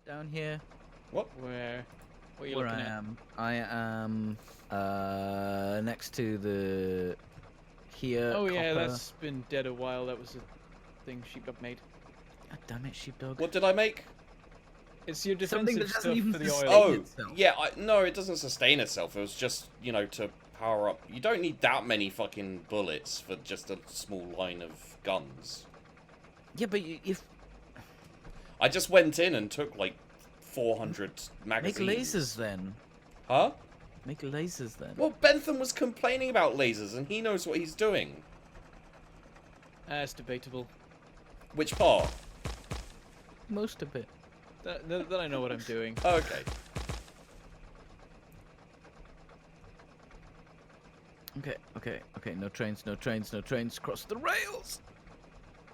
down here. What? Where are you Where looking I at? am. I am next to the here. Oh yeah, copper. that's been dead a while. That was a thing Sheepdog made. God damn it, sheepdog. What did I make? It's your Something defensive that doesn't stuff even for the sustain oil. Oh, itself. yeah. No, it doesn't sustain itself. It was just, you know, to power up. You don't need that many fucking bullets for just a small line of guns. Yeah, but if I just went in and took like 400 magazines. make lasers then. Huh? Make lasers then. Well, Bentham was complaining about lasers, and he knows what he's doing. It's debatable. Which part? Most of it. That I know what I'm doing. Okay. Okay. No trains. Cross the rails.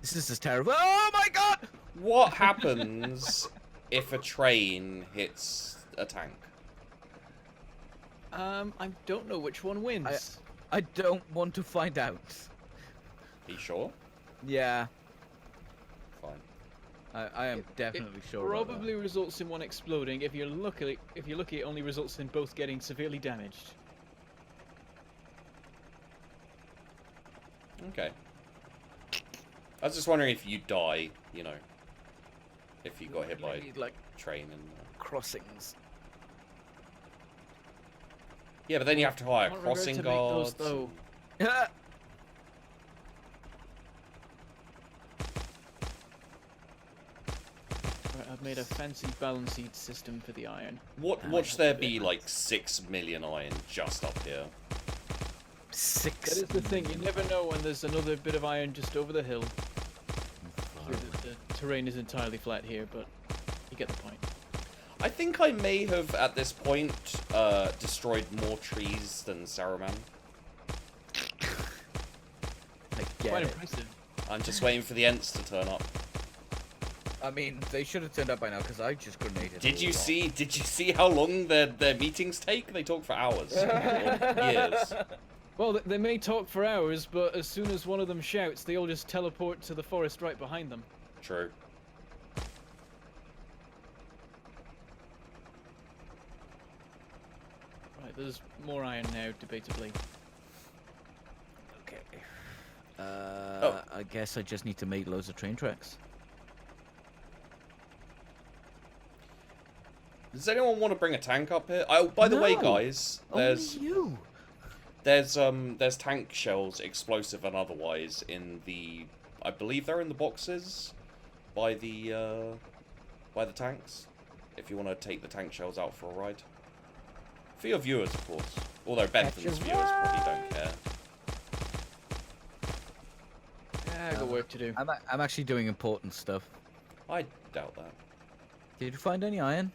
This is terrible. Oh my god! What happens if a train hits a tank? I don't know which one wins. I don't want to find out. Are you sure? Yeah, Fine. I am definitely it sure. about probably results in one exploding. If you're lucky, it only results in both getting severely damaged. Okay. I was just wondering if you die, you know, if you got hit by Maybe, like a train and... crossings. Yeah, but then you have to hire Can't remember crossing to make those, guards. though. Right, I've made a fancy balancing system for the iron. Watch there be like 6 million iron just up here. That 6. is the thing. You never know when there's another bit of iron just over the hill. The terrain is entirely flat here, but you get the point. I think I may have, at this point, destroyed more trees than Saruman. I get Quite it. impressive. I'm just waiting for the Ents to turn up. I mean, they should have turned up by now because I just grenaded. Did you a lot. see? Did you see how long their meetings take? They talk for hours, or years. Well, they may talk for hours, but as soon as one of them shouts, they all just teleport to the forest right behind them. True. Right, there's more iron now, debatably. Okay. Oh. I guess I just need to make loads of train tracks. Does anyone want to bring a tank up here? Oh, by the way, No. guys, there's Only you. there's tank shells, explosive and otherwise, in the, I believe they're in the boxes by the tanks. If you want to take the tank shells out for a ride, for your viewers, of course. Although Bentham's viewers probably don't care. Yeah, I got work to do. I'm actually doing important stuff. I doubt that. Did you find any iron?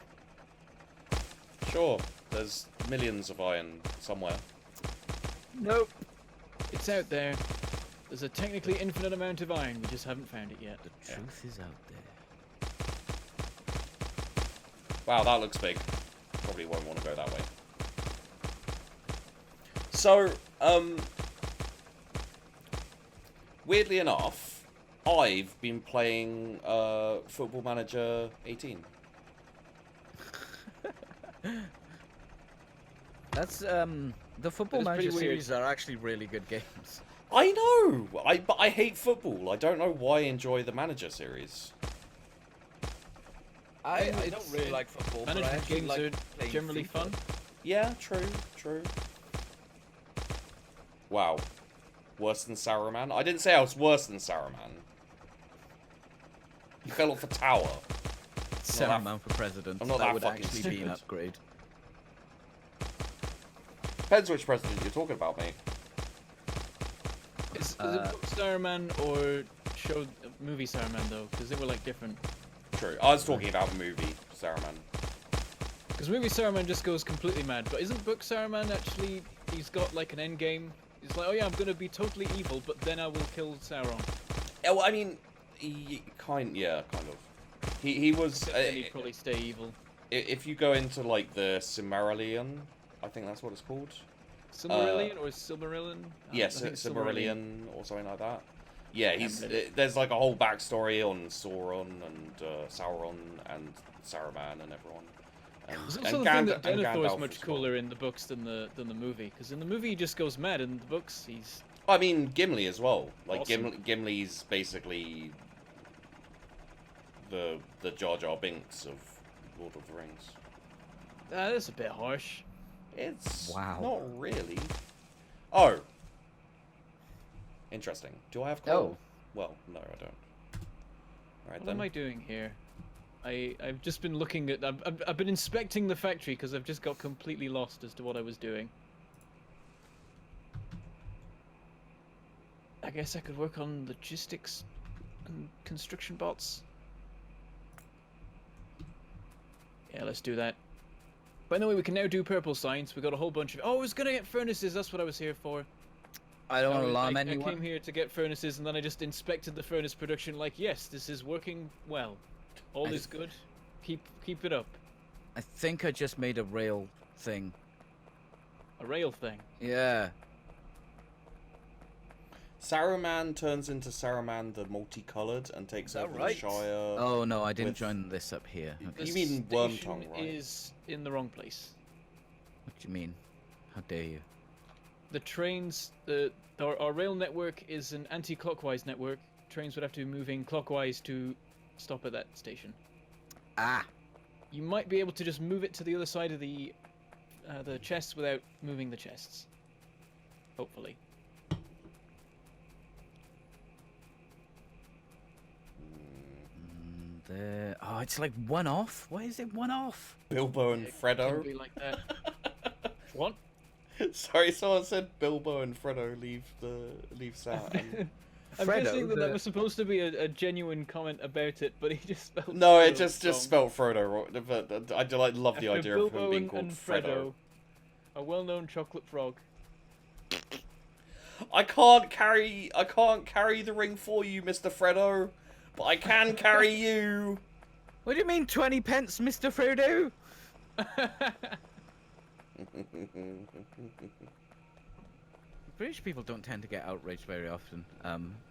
Sure, there's millions of iron somewhere. Nope. It's out there. There's a technically infinite amount of iron, we just haven't found it yet. The Yeah. truth is out there. Wow, that looks big. Probably won't want to go that way. So, weirdly enough, I've been playing Football Manager 18. That's the Football That is Manager pretty weird. series are actually really good games. I know, but I hate football. I don't know why I enjoy the Manager series. I it's- don't really like football, but I Management actually games like are playing generally FIFA. fun. Yeah, true. Wow, worse than Saruman? I didn't say I was worse than Saruman. You fell off a tower. Saruman for president. I'm not that that would fucking actually be an stupid. upgrade. Depends which president you're talking about, mate. Is it book Saruman or show movie Saruman though? Because they were like different. True. I was talking about movie Saruman. Because movie Saruman just goes completely mad, but isn't book Saruman actually? He's got like an end game. He's like, oh yeah, I'm gonna be totally evil, but then I will kill Sauron. Yeah, well, I mean, kind of. He was. Then he'd probably stay evil. If you go into like the Silmarillion, I think that's what it's called. Silmarillion or Silmarillion? Yes, I think Silmarillion or something like that. Yeah, there's like a whole backstory on Sauron and Saruman and everyone. There's also the thing that Denethor is much cooler in the books than the movie, because in the movie he just goes mad, in the books he's... I mean, Gimli as well. Like, awesome. Gimli's basically the Jar Jar Binks of Lord of the Rings. That's a bit harsh. It's Wow. not really. Oh. Interesting. Do I have coal? Oh. Well, no, I don't. Alright What then. am I doing here? I've just been looking at... I've been inspecting the factory because I've just got completely lost as to what I was doing. I guess I could work on logistics and construction bots. Yeah, let's do that. By the way, we can now do purple signs. We got a whole bunch of... Oh, I was gonna get furnaces. That's what I was here for. I don't want to alarm I anyone. came here to get furnaces, and then I just inspected the furnace production. Like, yes, this is working well. All is good. Keep it up. I think I just made a rail thing. A rail thing. Yeah. Saruman turns into Saruman the Multicolored and takes over the Shire. Oh no, I didn't join this up here. Okay. You mean The Wormtongue, station right? is in the wrong place. What do you mean? How dare you? The trains, our rail network is an anti-clockwise network. Trains would have to be moving clockwise to stop at that station. Ah. You might be able to just move it to the other side of the chests without moving the chests. Hopefully. There. Oh, it's like one off. Why is it one off? Bilbo and It can Frodo. be like that. What? Sorry, someone said Bilbo and Frodo leave Sam. I'm Frodo, guessing that was supposed to be a genuine comment about it, but he just spelled No, it Frodo just wrong. spelled Frodo wrong. But I love the After idea of him Bilbo being called and Frodo. a well-known chocolate frog. I can't carry the ring for you, Mr. Frodo, but I can carry you. What do you mean 20 pence, Mr. Frodo? British people don't tend to get outraged very often,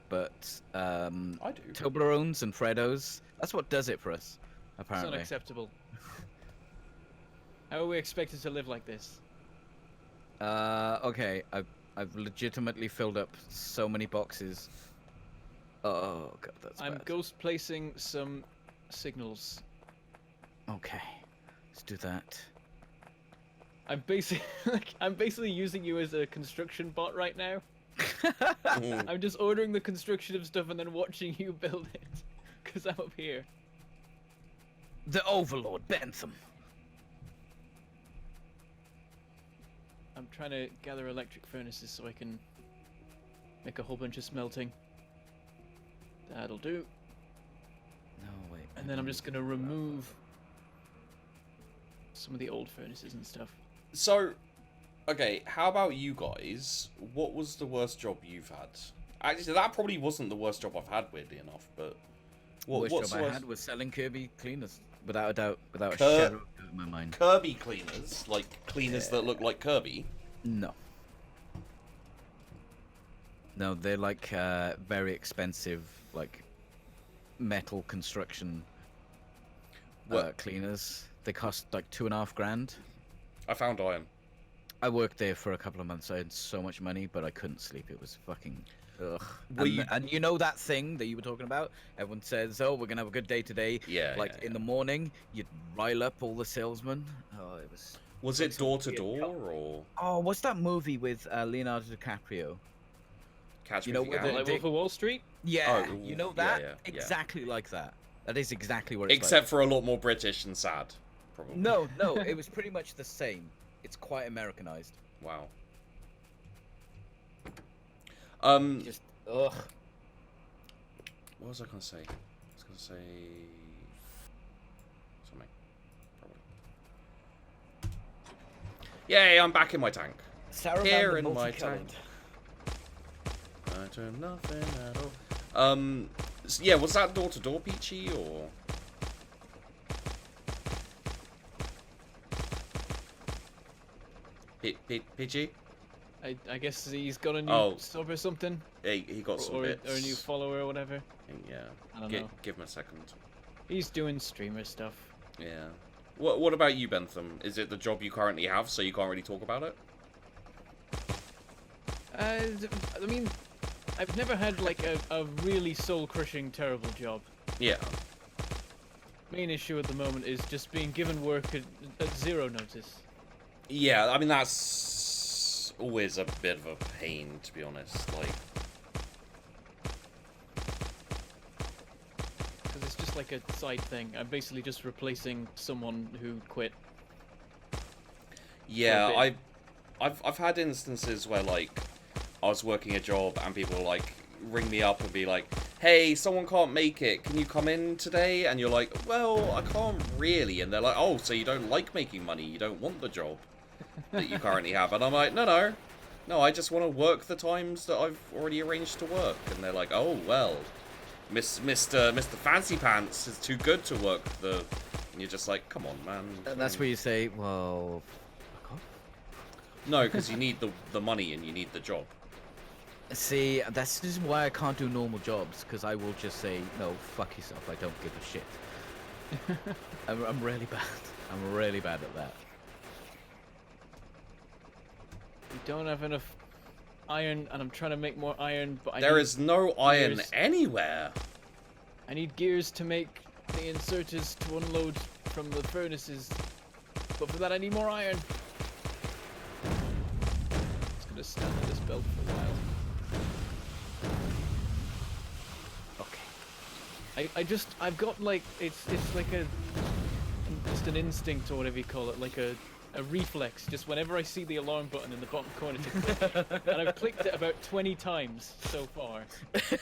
but I do. Toblerones and Freddos, that's what does it for us, It's apparently. unacceptable. How are we expected to live like this? Okay, I've legitimately filled up so many boxes. Oh god, that's I'm bad. ghost placing some signals. Okay, let's do that. I'm basically using you as a construction bot right now. I'm just ordering the construction of stuff and then watching you build it, because I'm up here. The Overlord Bentham. I'm trying to gather electric furnaces so I can make a whole bunch of smelting. That'll do. No, wait. And then I'm just gonna remove some of the old furnaces and stuff. So, okay, how about you guys? What was the worst job you've had? Actually, that probably wasn't the worst job I've had, weirdly enough, but... Worst what's job the I worst? had was selling Kirby cleaners, without a doubt, without a Cur- shadow of doubt in my mind. Kirby cleaners? Like, cleaners that look like Kirby? No. No, they're like very expensive, like metal construction cleaners. They cost like $2.5 grand. I found iron. I worked there for a couple of months. I had so much money, but I couldn't sleep. It was fucking ugh. Were you- And you know that thing that you were talking about? Everyone says, "Oh, we're gonna have a good day today." Yeah, Like yeah, in the morning, you'd rile up all the salesmen. Oh, it was. Was like it some door to weird door, cult. or Oh, what's that movie with Leonardo DiCaprio? Catch You Me know, If You with Can? Like They- Wolf of Wall Street? Yeah, Oh, you know yeah, that? yeah, yeah. Exactly like that. That is exactly what it's Except for a lot more British and sad, probably. like. No, no, it was pretty much the same. It's quite Americanized. Wow. Just ugh. What was I gonna say? I was gonna say something. Probably. Yay! I'm back in my tank. Saruman Here the in my multicolored. tank. I turn nothing at all. So yeah, was that door to door, Peachy, or? Peachy? I guess he's got a new Oh. sub or something, He got some or bits. a new follower or whatever. Yeah. I don't know. Give him a second. He's doing streamer stuff. Yeah. What about you, Bentham? Is it the job you currently have, so you can't really talk about it? I mean, I've never had like a really soul-crushing, terrible job. Yeah. Main issue at the moment is just being given work at zero notice. Yeah, I mean, that's always a bit of a pain, to be honest. Like, Because it's just like a side thing. I'm basically just replacing someone who quit. yeah, I've had instances where, like, I was working a job and people, like, ring me up and be like, hey, someone can't make it, can you come in today? And you're like, well, I can't really. And they're like, oh, so you don't like making money, you don't want the job that you currently have. And I'm like, no, I just want to work the times that I've already arranged to work. And they're like, oh, well, Mr. Fancy Pants is too good to work the... And you're just like, come on, man. And that's where you say, well, fuck off. No, because you need the money and you need the job. See, this is why I can't do normal jobs, because I will just say, no, fuck yourself, I don't give a shit. I'm really bad. I'm really bad at that. We don't have enough iron, and I'm trying to make more iron, but There is no iron gears. anywhere. I need gears to make the inserters to unload from the furnaces, but for that I need more iron. Just gonna stand on this belt for a while. Okay. I've got like, it's like just an instinct or whatever you call it, like a reflex, just whenever I see the alarm button in the bottom corner to click, and I've clicked it about 20 times so far,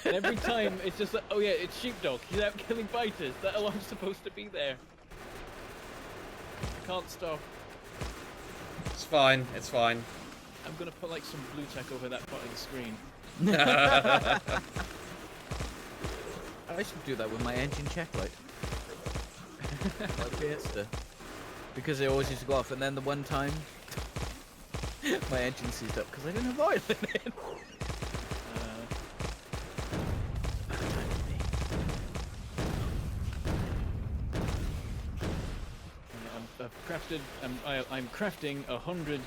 and every time it's just like, oh yeah, it's Sheepdog, he's out killing biters, that alarm's supposed to be there. I can't stop. It's fine, it's fine. I'm gonna put like some blue tack over that part of the screen. I should do that with my engine check light. Like Fiesta. Because they always used to go off, and then the one time my engine seized up because I didn't have oil in it. Bad time for me. I'm crafting 100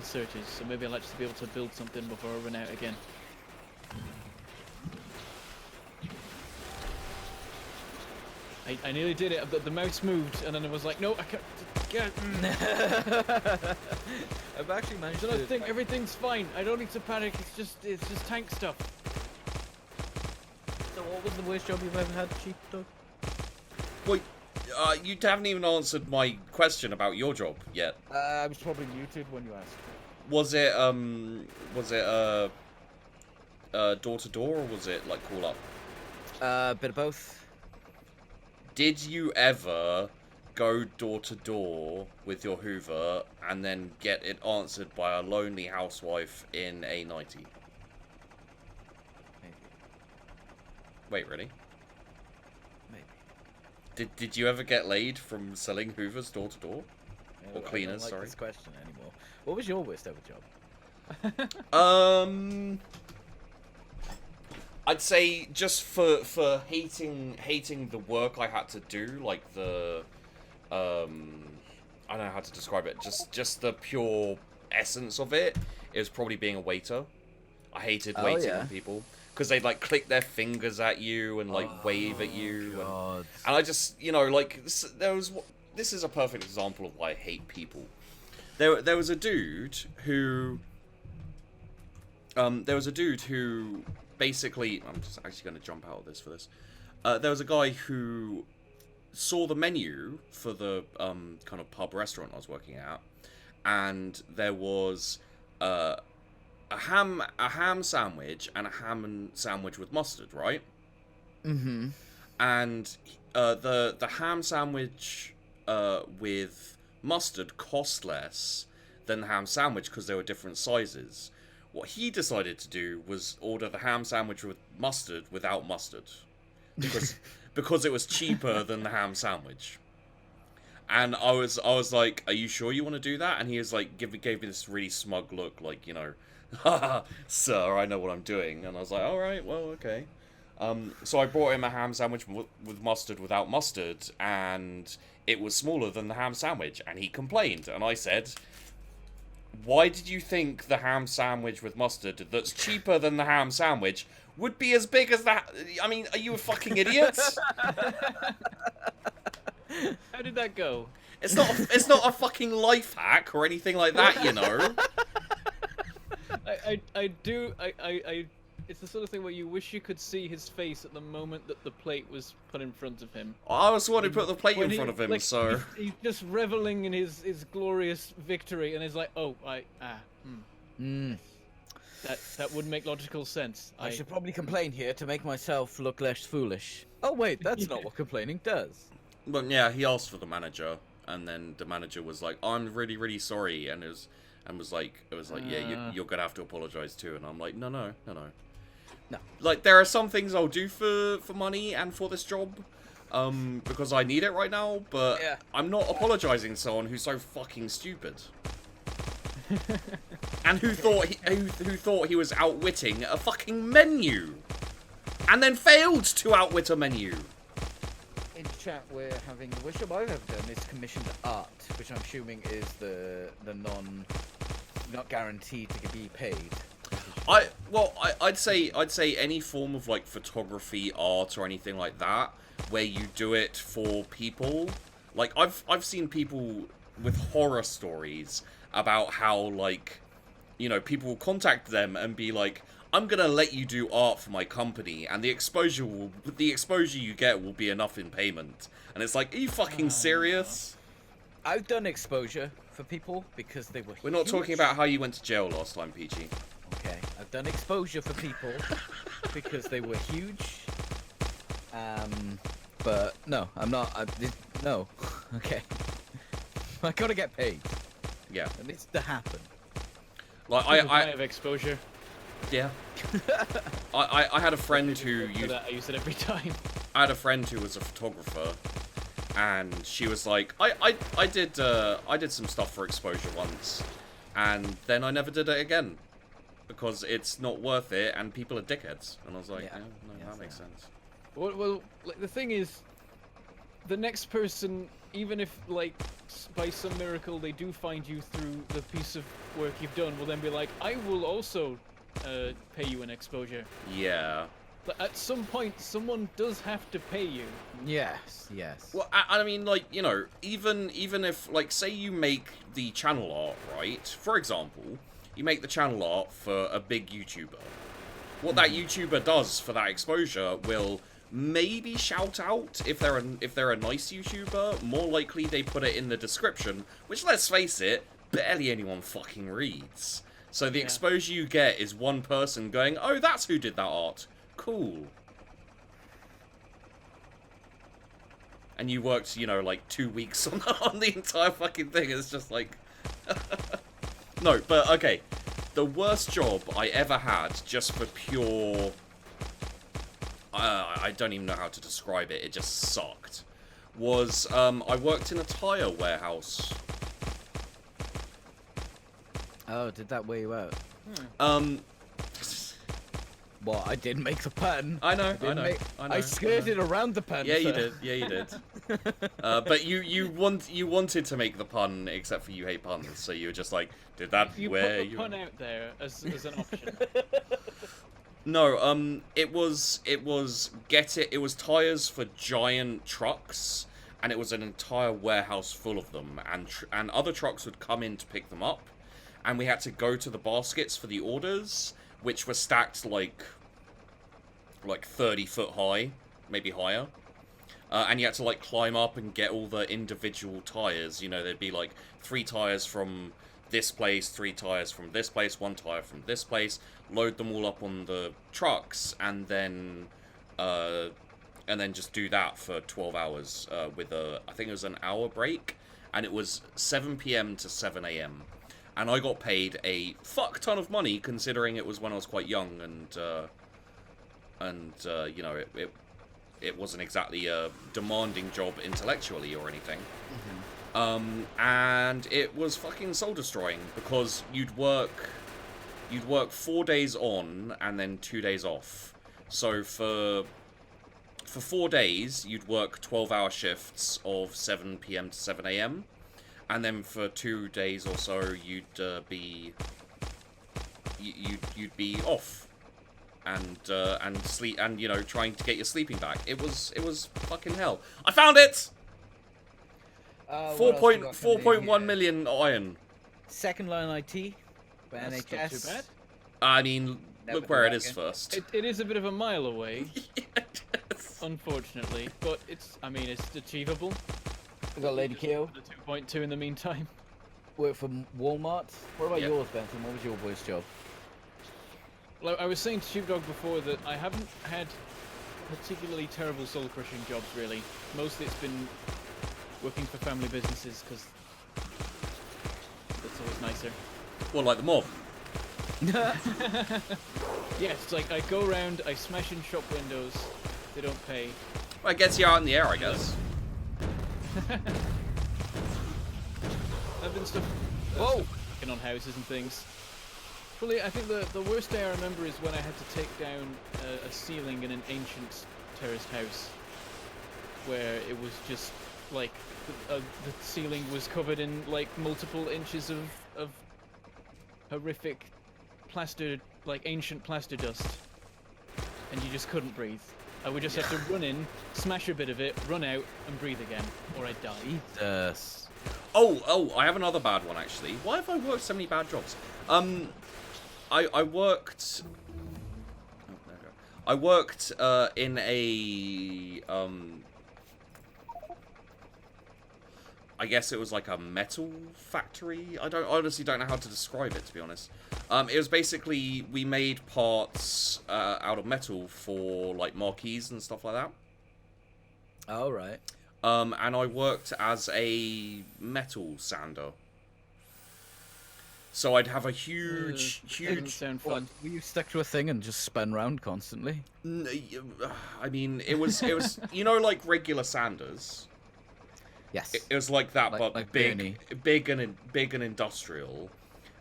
inserters, so maybe I'll actually be able to build something before I run out again. I nearly did it. The mouse moved, and then it was like, no, I can't. I've actually managed So to... I think everything's fine. I don't need to panic. It's just tank stuff. So what was the worst job you've ever had, Sheepdog? Wait, you haven't even answered my question about your job yet. I was probably muted when you asked. Was it door to door, or was it like call up? Bit of both. Did you ever go door to door with your Hoover and then get it answered by a lonely housewife in a 90? Maybe. Wait, really? Maybe. Did you ever get laid from selling Hoovers door to door? Or I cleaners, don't like sorry. this question anymore. What was your worst ever job? I'd say just for hating the work I had to do, like the I don't know how to describe it. Just the pure essence of it is probably being a waiter. I hated waiting on people because they'd like click their fingers at you and like wave at you, and I just like this is a perfect example of why I hate people. There was a dude who basically, I'm just actually going to jump out of this for this. There was a guy who saw the menu for the kind of pub restaurant I was working at, and there was a ham sandwich and a ham sandwich with mustard, right? Mm-hmm. And the ham sandwich with mustard cost less than the ham sandwich because they were different sizes. What he decided to do was order the ham sandwich with mustard without mustard, because it was cheaper than the ham sandwich. And I was like, "Are you sure you want to do that?" And he was like, gave me this really smug look, like, you know, "Haha, sir, I know what I'm doing." And I was like, "All right, well, okay." So I brought him a ham sandwich with mustard without mustard, and it was smaller than the ham sandwich, and he complained. And I said, "Why did you think the ham sandwich with mustard that's cheaper than the ham sandwich would be as big as that? I mean, are you a fucking idiot?" How did that go? It's not a fucking life hack or anything like that, you know. I it's the sort of thing where you wish you could see his face at the moment that the plate was put in front of him. I was the one who put the plate When in front of him, like, so... he's just reveling in his glorious victory, and he's like, oh, that would make logical sense. I should probably complain here to make myself look less foolish. Oh wait, that's not what complaining does. But yeah, he asked for the manager, and then the manager was like, "I'm really, really sorry," and it was like, "Yeah, you're gonna have to apologize too." And I'm like, No. Like, there are some things I'll do for money and for this job, because I need it right now. But Yeah. I'm not apologizing to someone who's so fucking stupid, and who thought he was outwitting a fucking menu, and then failed to outwit a menu. In chat, we're having the worst job I've ever done is commissioned art, which I'm assuming is the not guaranteed to be paid. I'd say any form of like photography, art, or anything like that, where you do it for people. Like I've seen people with horror stories about how, like, you know, people will contact them and be like, "I'm gonna let you do art for my company, and the exposure you get will be enough in payment." And it's like, are you fucking serious? I've done exposure for people because they were We're not huge. talking about how you went to jail last time, Peachy. Okay, I've done exposure for people because they were huge. But no, I'm not. No. Okay. I gotta get paid. Yeah. It needs to happen. Like I have exposure. yeah. I had a friend who For used. that, I use it every time. I had a friend who was a photographer, and she was like, I did some stuff for exposure once, and then I never did it again because it's not worth it, and people are dickheads. And I was like, yeah, no, Yes, that makes sense. Well, like, the thing is, the next person, even if, like, by some miracle they do find you through the piece of work you've done, will then be like, I will also pay you an exposure. Yeah. But at some point, someone does have to pay you. Yes. Well, I mean, like, you know, even if, like, say you make the channel art, right? For example, you make the channel art for a big YouTuber. What that YouTuber does for that exposure will maybe shout out if they're a nice YouTuber. More likely they put it in the description, which, let's face it, barely anyone fucking reads. So the exposure you get is one person going, "Oh, that's who did that art. Cool." And you worked, you know, like 2 weeks on the entire fucking thing. It's just like... No, but okay. The worst job I ever had, just for pure... I don't even know how to describe it. It just sucked. Was, I worked in a tire warehouse. Oh, did that wear you out? Well, I did make the pun. I know. I skirted around the pun. Yeah, you sir. did. Yeah, you did. But you wanted to make the pun, except for you hate puns, so you were just like, did that You where put the pun out there as an option. No, it was tires for giant trucks, and it was an entire warehouse full of them, and other trucks would come in to pick them up, and we had to go to the baskets for the orders, which were stacked like 30 foot high, maybe higher. And you had to, like, climb up and get all the individual tires. You know, there'd be, like, 3 tires from this place, 3 tires from this place, 1 tire from this place. Load them all up on the trucks, and then just do that for 12 hours with I think it was an hour break. And it was 7 p.m. to 7 a.m. And I got paid a fuck ton of money, considering it was when I was quite young, and you know, it wasn't exactly a demanding job intellectually or anything. And it was fucking soul destroying because you'd work 4 days on and then 2 days off. So for 4 days you'd work 12-hour shifts of 7 p.m. to 7 a.m. and then for 2 days or so you'd be off and sleep and trying to get your sleeping back. It was fucking hell. I found it. 4.1 million iron. Second line IT for That's NHS. not too bad. I mean, Never look where it do is that first. It is a bit of a mile away, Yes. unfortunately, but it's achievable. We got Lady Keo. The 2.2 in the meantime. Work for Walmart. What about Yep. yours, Bentham? What was your boy's job? Well, I was saying to Sheepdog before that I haven't had particularly terrible soul-crushing jobs, really. Mostly it's been working for family businesses, because that's always nicer. Well, like the mob. Yeah, it's like I go around, I smash in shop windows, they don't pay. Well, it gets you out in the air, I guess. I've been Whoa! working on houses and things. Probably, I think the worst day I remember is when I had to take down a ceiling in an ancient terraced house, where it was just like the ceiling was covered in like multiple inches of horrific plaster, like ancient plaster dust, and you just couldn't breathe. I would just have to run in, smash a bit of it, run out, and breathe again, or I'd die. Jesus. Oh, I have another bad one, actually. Why have I worked so many bad jobs? I worked... Oh, there we go. I worked, in a, I guess it was like a metal factory? I honestly don't know how to describe it, to be honest. It was basically, we made parts, out of metal for, like, marquees and stuff like that. All right. And I worked as a metal sander. So I'd have a huge... Doesn't sound What? fun. Were you stuck to a thing and just spun round constantly? I mean, it was, like regular sanders. Yes. It was like that, Like- but like big and industrial.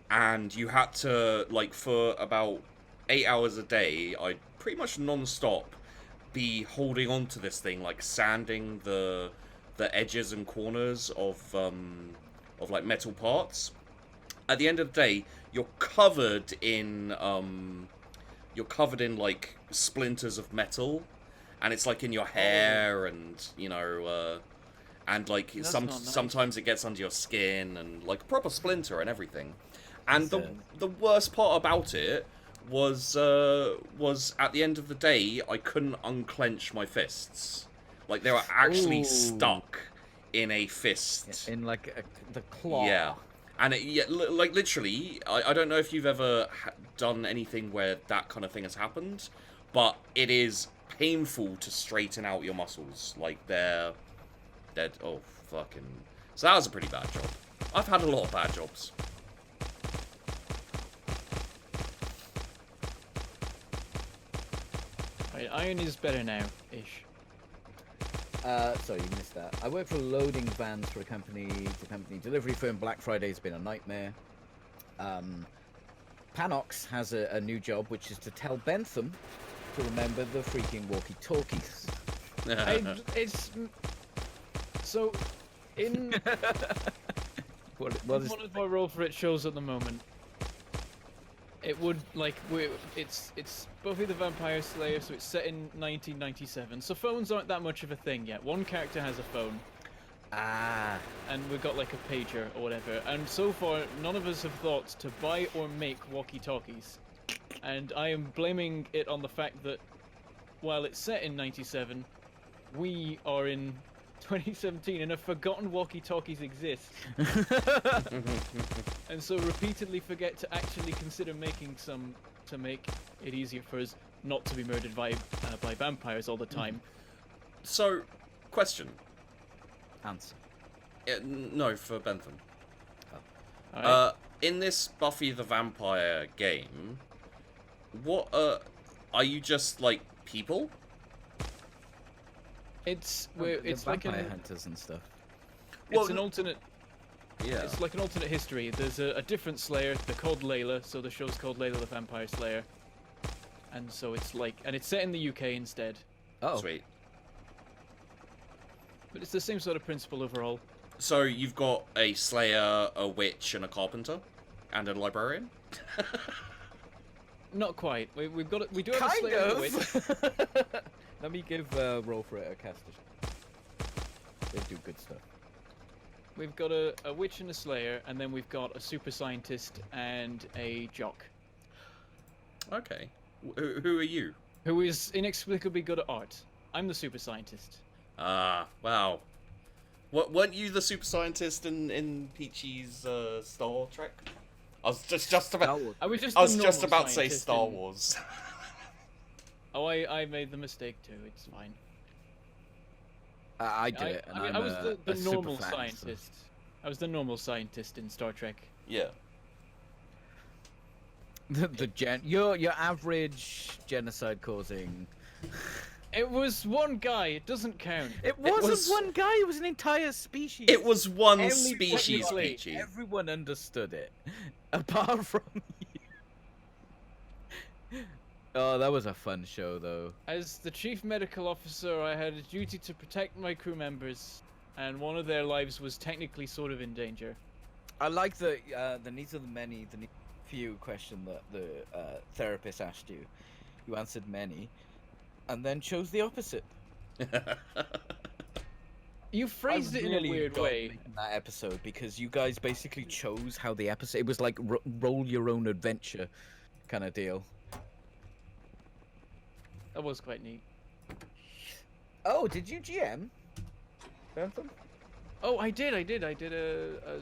And you had to, like, for about 8 hours a day, I'd pretty much non-stop be holding on to this thing, like sanding the edges and corners of like metal parts. At the end of the day, you're covered in like splinters of metal, and it's like in your hair, and and like That's not nice. sometimes it gets under your skin, and like a proper splinter and everything. And That's the worst part about it was at the end of the day, I couldn't unclench my fists. Like, they were actually Ooh. stuck in a fist. In like the claw. Yeah. And like literally, I don't know if you've ever done anything where that kind of thing has happened, but it is painful to straighten out your muscles. Like, they're oh, fucking... So that was a pretty bad job. I've had a lot of bad jobs. Right, iron is better now, ish. Sorry, you missed that. I work for loading vans for a company. The company delivery firm. Black Friday's been a nightmare. Panox has a new job, which is to tell Bentham to remember the freaking walkie-talkies. So, in What is... one of my role for it shows at the moment, it would like it's Buffy the Vampire Slayer, so it's set in 1997. So phones aren't that much of a thing yet. One character has a phone, Ah. and we've got like a pager or whatever. And so far, none of us have thought to buy or make walkie-talkies. And I am blaming it on the fact that while it's set in 97, we are in 2017 and have forgotten walkie-talkies exist. And so repeatedly forget to actually consider making some to make it easier for us not to be murdered by vampires all the time. So, question. Answer. No, for Bentham. Alright? In this Buffy the Vampire game, what are you just like people? It's They're like vampire an, hunters and stuff. It's an alternate. Yeah. It's like an alternate history. There's a different Slayer. They're called Layla, so the show's called Layla the Vampire Slayer. And so it's like, and it's set in the UK instead. Oh, Sweet. But it's the same sort of principle overall. So you've got a Slayer, a witch, and a carpenter, and a librarian. Not quite. We've got it. We do have a kind Slayer and a of. witch. Let me give roll for it a caster. They do good stuff. We've got a witch and a Slayer, and then we've got a super scientist and a jock. Okay. Who are you? Who is inexplicably good at art. I'm the super scientist. Ah, wow. Weren't you the super scientist in Peachy's Star Trek? I was just about. I was just. I was the just normal about to say scientist Star in- Wars. Oh, I made the mistake too. It's fine. I did it, and I was the super normal fan, so- scientist. I was the normal scientist in Star Trek. Yeah. Your average genocide causing. It was one guy. It doesn't count. It wasn't was- one guy. It was an entire species. It was one Every- species, technically, Peachy. Everyone understood it, apart from you. Oh, that was a fun show, though. As the chief medical officer, I had a duty to protect my crew members, and one of their lives was technically sort of in danger. I like the needs of the many, the need few question that the therapist asked you. You answered many, and then chose the opposite. You phrased it in a weird enjoyed way. making that episode because you guys basically chose how the episode. It was like roll your own adventure, kind of deal. That was quite neat. Oh, did you GM? Bentham? Oh, I did a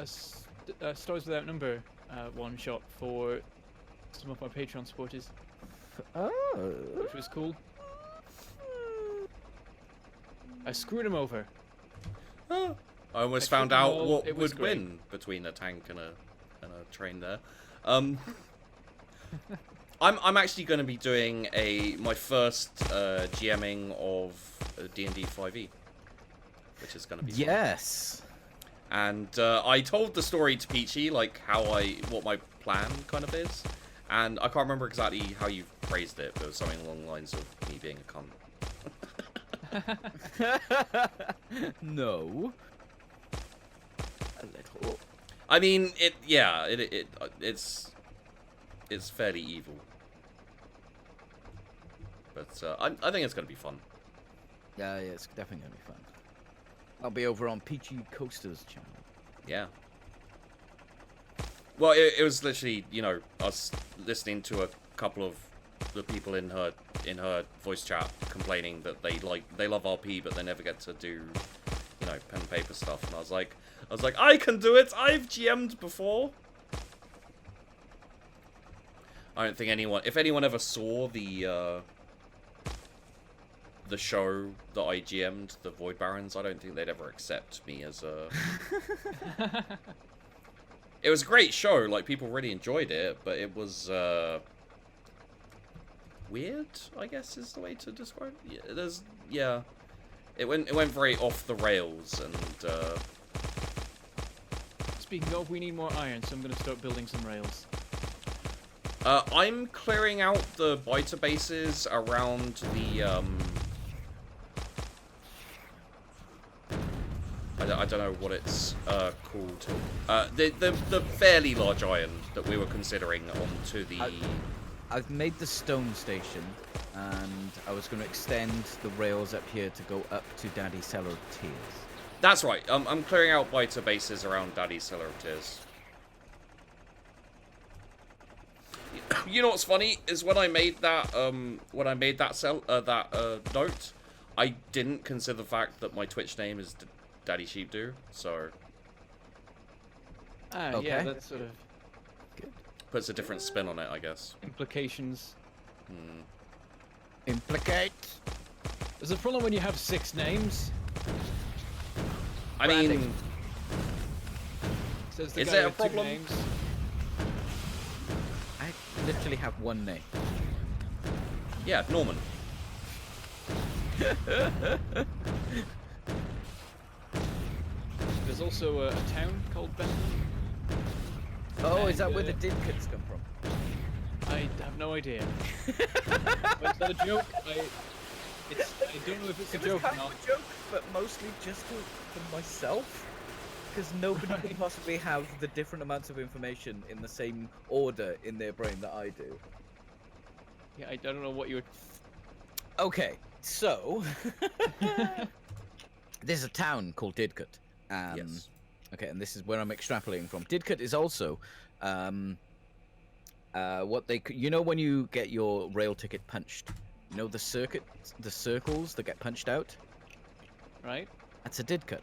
Stars Without Number one shot for some of my Patreon supporters, Oh. which was cool. I screwed him over. I almost I found took them out all, what it was would great. win between a tank and a train there. I'm actually going to be doing my first GMing of D&D 5e, which is going to be fun. Yes. And I told the story to Peachy, like what my plan kind of is, and I can't remember exactly how you phrased it, but it was something along the lines of me being a cunt. No. A little. I mean, it's fairly evil, but I think it's gonna be fun. Yeah, it's definitely gonna be fun. I'll be over on Peachy Coaster's channel. Yeah. Well, it was literally, us listening to a couple of the people in her voice chat complaining that they love RP, but they never get to do, pen and paper stuff. And I was like, I can do it. I've GM'd before. I don't think if anyone ever saw the show that I GM'd, the Void Barons, I don't think they'd ever accept me as a... It was a great show, like, people really enjoyed it, but it was, weird, I guess is the way to describe it. It went very off the rails, and, Speaking of, we need more iron, so I'm going to start building some rails. I'm clearing out the biter bases around the, I don't know what it's called. The fairly large iron that we were considering onto the... I've made the stone station, and I was going to extend the rails up here to go up to Daddy's Cellar of Tears. That's right. I'm clearing out biter bases around Daddy's Cellar of Tears. You know what's funny is when I made that note, I didn't consider the fact that my Twitch name is Daddy Sheepdo, so Ah, Okay. yeah, that's sort of puts a different spin on it, I guess. implications. Implicate. There's a problem when you have 6 names. I Branding. mean, Says the Is guy it a with 2 problem? names. I literally have one name. yeah, Norman. there's also a town called Bentham. Oh, is that And, where the Didcuts come from? I have no idea. Was that a joke? I don't know if it's a It was joke or kind not. of a joke, but mostly just for myself. Because nobody Right. can possibly have the different amounts of information in the same order in their brain that I do. Yeah, I don't know what you were. Okay, so there's a town called Didcut. Yes. Okay, and this is where I'm extrapolating from. Didcut is also what they you know when you get your rail ticket punched, you know the circles that get punched out. Right? That's a Didcut.